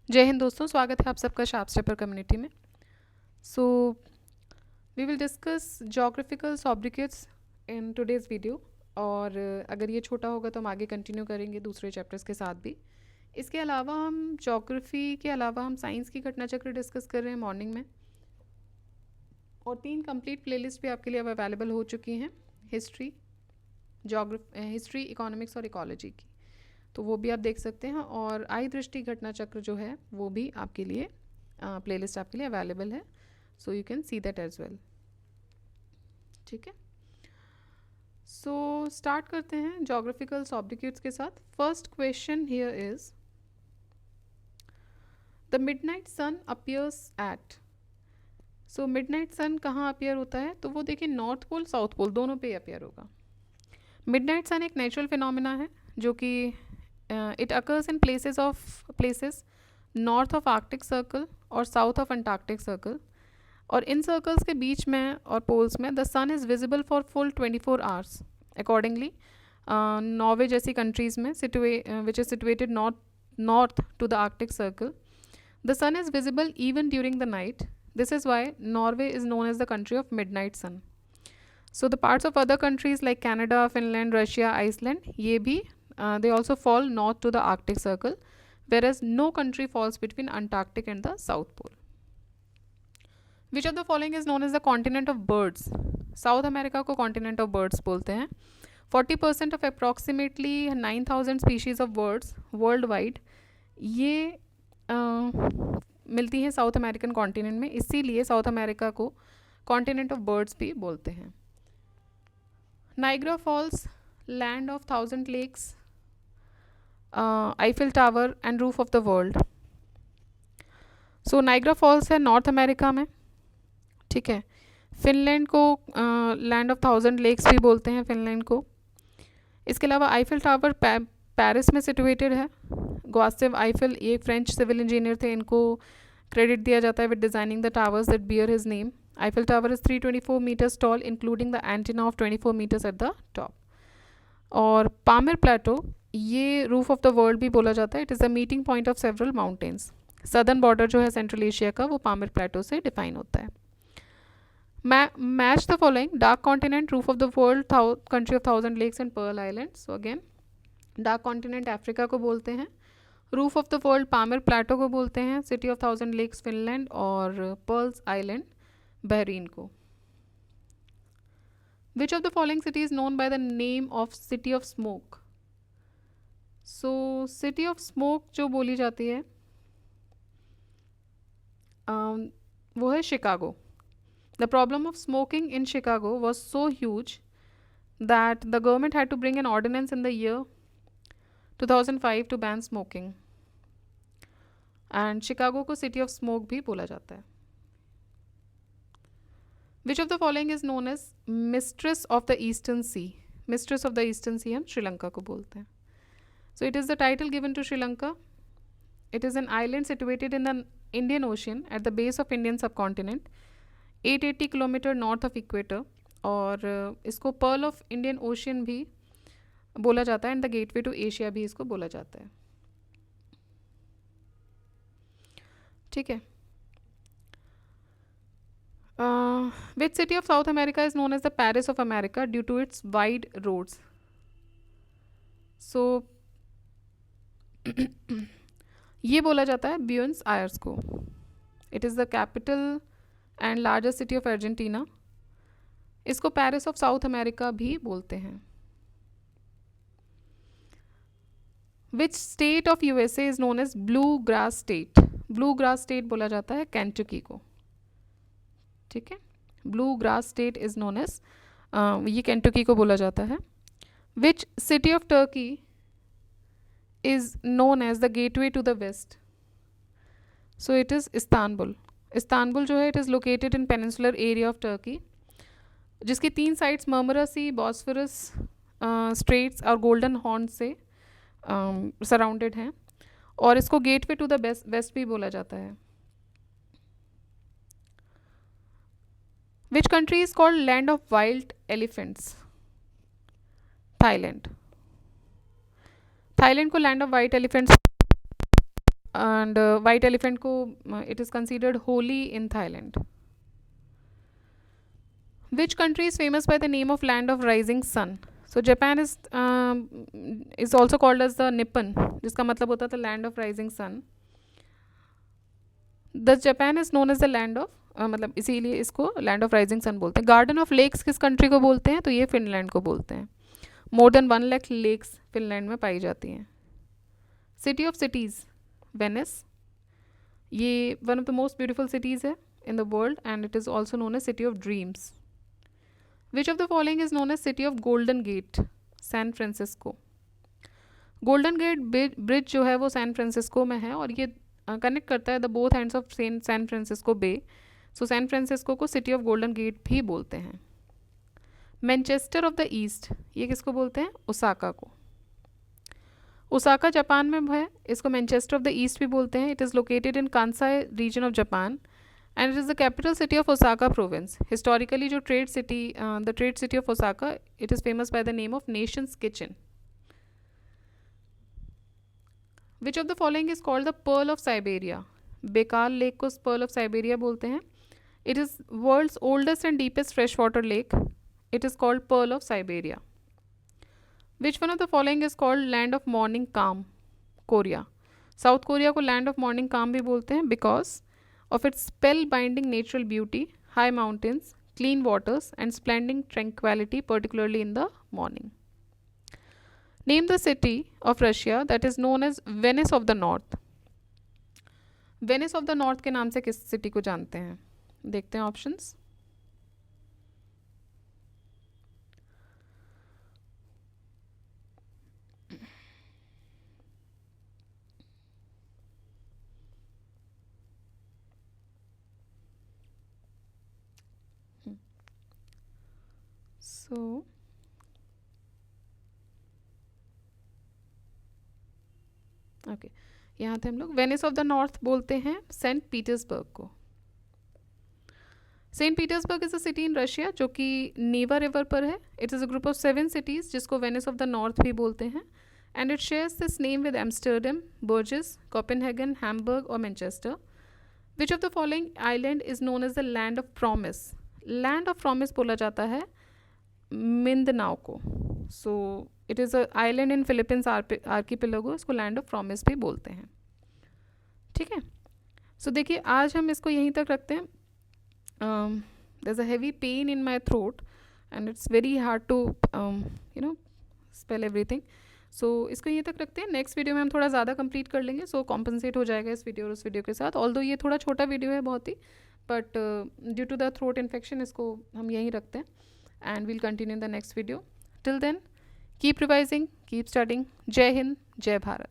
जय हिंद दोस्तों, स्वागत है आप सबका शार्प स्टेपर कम्युनिटी में। So we will discuss geographical sobriquets in today's video. और अगर ये छोटा होगा तो हम आगे कंटिन्यू करेंगे दूसरे चैप्टर्स के साथ भी। इसके अलावा हम जोग्राफी के अलावा हम साइंस की घटना चक्र डिस्कस कर रहे हैं मॉर्निंग में, और 3 कंप्लीट प्लेलिस्ट भी आपके लिए अब अवेलेबल हो चुकी हैं हिस्ट्री, हिस्ट्री, इकोनॉमिक्स और इकोलॉजी की। तो वो भी आप देख सकते हैं, और आई दृष्टि घटना चक्र जो है वो भी आपके लिए प्लेलिस्ट आपके लिए अवेलेबल है, so you can see that as well. ठीक है, सो स्टार्ट करते हैं जोग्राफिकल सॉब्रिकेट्स के साथ। First question here is the midnight sun appears at. So midnight sun कहाँ अपीयर होता है? तो वो देखिए नॉर्थ पोल साउथ पोल दोनों पे अपीयर होगा। मिडनाइट सन एक नेचुरल फिनोमिना है जो कि it occurs in places north of Arctic circle और साउथ ऑफ अंटार्कटिक सर्कल, और इन सर्कल्स के बीच में और पोल्स में the sun is visible for full 24 hours. Accordingly Norway जैसी कंट्रीज़ में which is situated north to the Arctic circle, the sun is visible even during the night. This is why Norway is known as the country of midnight sun. So the parts of other countries like Canada, Finland, Russia, Iceland, ये भी they also fall north to the Arctic Circle, whereas no country falls between Antarctic and the South Pole. Which of the following is known as the continent of birds? South America को continent of birds बोलते हैं। 40% of approximately 9,000 species of birds worldwide ये मिलती हैं south American continent में, इसीलिए South America को continent of birds भी बोलते हैं। Niagara Falls, land of 1000 lakes, Eiffel tower and roof of the world. So Niagara Falls है नॉर्थ अमेरिका में, ठीक है। फिनलैंड को लैंड ऑफ 1000 लेक्स भी बोलते हैं, फिनलैंड को। इसके अलावा आईफिल टावर पेरिस में सिचुएटेड है। ग्वास्टेव आईफिल ये फ्रेंच सिविल इंजीनियर थे, इनको क्रेडिट दिया जाता है with designing the towers that bear his name. Eiffel tower is 324 meters tall including the antenna of 24 meters at the top. और Pamir plateau ये रूफ ऑफ द वर्ल्ड भी बोला जाता है। It is the meeting point of several mountains. Southern border जो है central Asia का वो पामिर प्लेटो से डिफाइन होता है। Match the following: dark continent, roof of the world, country of 1000 lakes and pearl island. So again dark continent Africa को बोलते हैं, roof of the world Pamir plateau को बोलते हैं, सिटी ऑफ 1000 लेक्स फिनलैंड, और pearls island Bahrain को। Which of the following city is known by the name of city of smoke? So city of smoke जो बोली जाती है वो है Chicago. The problem of smoking in Chicago was so huge that the government had to bring an ordinance in the year 2005 to ban smoking, and Chicago को city of smoke भी बोला जाता है। Which of the following is known as mistress of the eastern sea? Mistress of the eastern sea हम श्रीलंका को बोलते हैं। So it is the title given to Sri Lanka. It is an island situated in the Indian Ocean at the base of Indian subcontinent, 880 kilometre north of equator, और इसको pearl of Indian ocean भी बोला जाता है, and the gateway to Asia भी इसको बोला जाता है। ठीक है। Which city of South America is known as the Paris of America due to its wide roads? So ये बोला जाता है ब्यूनस आयर्स को। It is the capital and largest city of Argentina. इसको पेरिस ऑफ साउथ अमेरिका भी बोलते हैं। Which state of USA is known as blue grass state? Blue grass state बोला जाता है केंटकी को, ठीक है। Blue grass state is known as ये केंटकी को बोला जाता है। Which city of Turkey is known as the gateway to the west? So it is Istanbul. Istanbul जो है it is located in peninsular area of Turkey, जिसकी 3 sides मर्मरा सी, Bosphorus straits और golden horn से surrounded हैं, और इसको gateway to the waste भी बोला जाता है। Which country is called land of wild elephants? Thailand. Thailand को land of white elephants and white elephant को it is considered holy in Thailand. Which country is famous by the name of land of rising sun? So Japan is also called as the Nippon, जिसका मतलब होता था land of rising sun. Thus Japan is known as the land of मतलब इसीलिए इसको land of rising sun बोलते हैं. Garden of lakes किस country को बोलते हैं? तो ये फिनलैंड को बोलते हैं. More than 1 lakh lakes Finland में पाई जाती हैं. City of cities, Venice. ये one of the most beautiful cities है in the world and it is also known as city of dreams. Which of the following is known as city of Golden Gate? San Francisco. Golden gate bridge जो है वो San Francisco में है और ये connect करता है the both ends of San Francisco bay. So San Francisco को सिटी ऑफ गोल्डन गेट भी बोलते हैं. मैनचेस्टर ऑफ द ईस्ट, ये किसको बोलते हैं? ओसाका को. ओसाका जापान में है, इसको मैनचेस्टर ऑफ द ईस्ट भी बोलते हैं. It is located in Kansai region of Japan and it is the capital city of Osaka province. Historically जो the trade city of Osaka, it is famous by the name of Nation's Kitchen. Which of the following is called the Pearl of Siberia? Baikal Lake को Pearl of Siberia बोलते हैं. It is world's oldest and deepest freshwater lake. It is called Pearl of Siberia. Which one of the following is called land of morning calm? Korea. South Korea को land of morning calm भी बोलते हैं because of its spell-binding natural beauty, high mountains, clean waters, and splendid tranquility, particularly in the morning. Name the city of Russia that is known as Venice of the North. Venice of the North के नाम से किस city को जानते हैं? देखते हैं options. So okay यहाँ थे हम लोग. वेनिस ऑफ द नॉर्थ बोलते हैं सेंट पीटर्सबर्ग को. Saint Petersburg is a city in Russia जो कि नीवा रिवर पर है. It is a group of 7 cities जिसको वेनिस ऑफ द नॉर्थ भी बोलते हैं and it shares this name with Amsterdam, Bruges, Copenhagen, Hamburg और Manchester. Which of the following island is known as the land of promise? Land of promise बोला जाता है Mindanao को. So it is a island in Philippines archipelago, इसको land of promise भी बोलते हैं. ठीक है. सो देखिए आज हम इसको यहीं तक रखते हैं. There is a heavy pain in my throat and it's very hard to spell everything. So इसको यहीं तक रखते हैं. नेक्स्ट वीडियो में हम थोड़ा ज़्यादा कंप्लीट कर लेंगे. सो कॉम्पनसेट हो जाएगा इस वीडियो और उस वीडियो के साथ. ऑल्दो ये थोड़ा छोटा वीडियो है बहुत ही, but due to the throat infection इसको हम यहीं रखते हैं and we'll continue in the next video. Till then, keep revising, keep studying. Jai Hind, Jai Bharat.